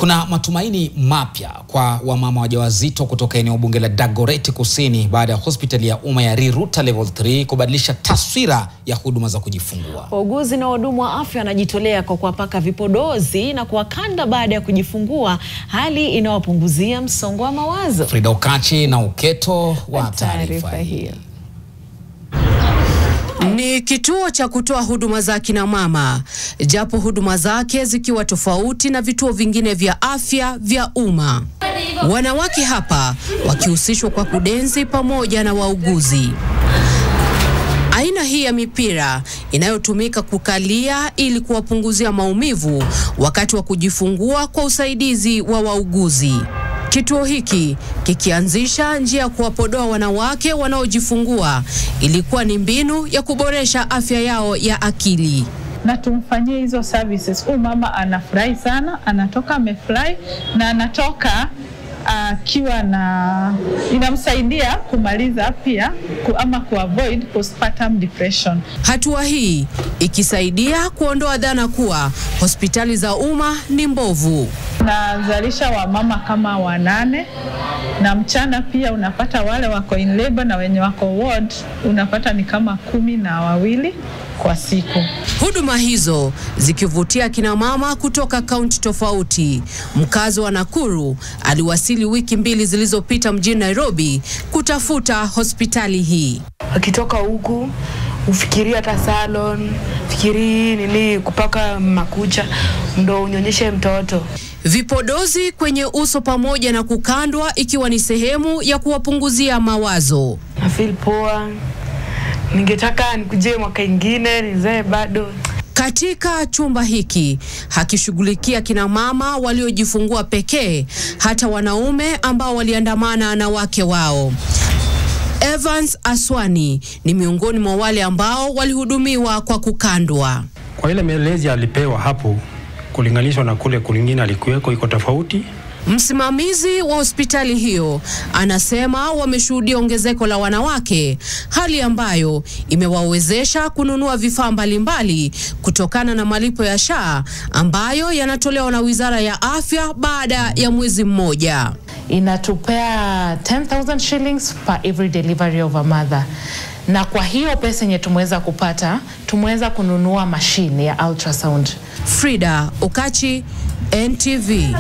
Kuna matumaini mapya kwa wamama wajawazito kutoka eneo bunge la Dagoretti Kusini baada ya hospitali ya umma ya Riruta Level 3 kubadilisha taswira ya huduma za kujifungua. Wauguzi na wahudumu wa afya wanajitolea kwa kuwapaka vipodozi na kuwakanda baada ya kujifungua, hali inawapunguzia msongo wa mawazo. Frida Okachi na uketo wa taarifa hii. Ni kituo cha kutoa huduma za kina mama, japo huduma zake zikiwa tofauti na vituo vingine vya afya vya umma. Wanawake hapa wakihusishwa kwa kudensi pamoja na wauguzi. Aina hii ya mipira inayotumika kukalia ili kuwapunguzia maumivu wakati wa kujifungua kwa usaidizi wa wauguzi. Kituo hiki kikianzisha njia ya kuwapodoa wanawake wanaojifungua ilikuwa ni mbinu ya kuboresha afya yao ya akili. Na tumfanyie hizo services. Mama anafurahi sana, anatoka amefurahi na anatoka akiwa na inamsaidia kumaliza pia ama kuavoid postpartum depression. Hatua hii ikisaidia kuondoa dhana kuwa hospitali za umma ni mbovu. Nazalisha wamama kama 8 na mchana pia unapata wale wako in labor na wenye wako ward unapata ni kama 12 kwa siku. Huduma hizo zikivutia kina mama kutoka kaunti tofauti. Mkazi wa Nakuru aliwasili wiki 2 zilizopita mjini Nairobi kutafuta hospitali hii. Akitoka huku ufikiria hata salon, fikiri nini kupaka makucha ndo unyonyeshe mtoto. Vipodozi kwenye uso pamoja na kukandwa ikiwa ni sehemu ya kuwapunguzia mawazo. I feel poa. Ningetaka nikuje mwaka ingine nizae bado. Katika chumba hiki hakishughulikia kina mama waliojifungua pekee, hata wanaume ambao waliandamana na wake wao. Evans Aswani ni miongoni mwa wale ambao walihudumiwa kwa kukandwa. Kwa ile maelezo alipewa hapo kulinganishwa na kule kulingine alikuweko iko tofauti. Msimamizi wa hospitali hiyo anasema wameshuhudia ongezeko la wanawake, hali ambayo imewawezesha kununua vifaa mbalimbali kutokana na malipo ya SHA ambayo yanatolewa na Wizara ya Afya baada ya mwezi mmoja. Inatupea 10,000 shillings per every delivery of a mother. Na kwa hiyo pesa yenye tumeweza kupata, tumeweza kununua mashine ya ultrasound. Frida Okachi, NTV.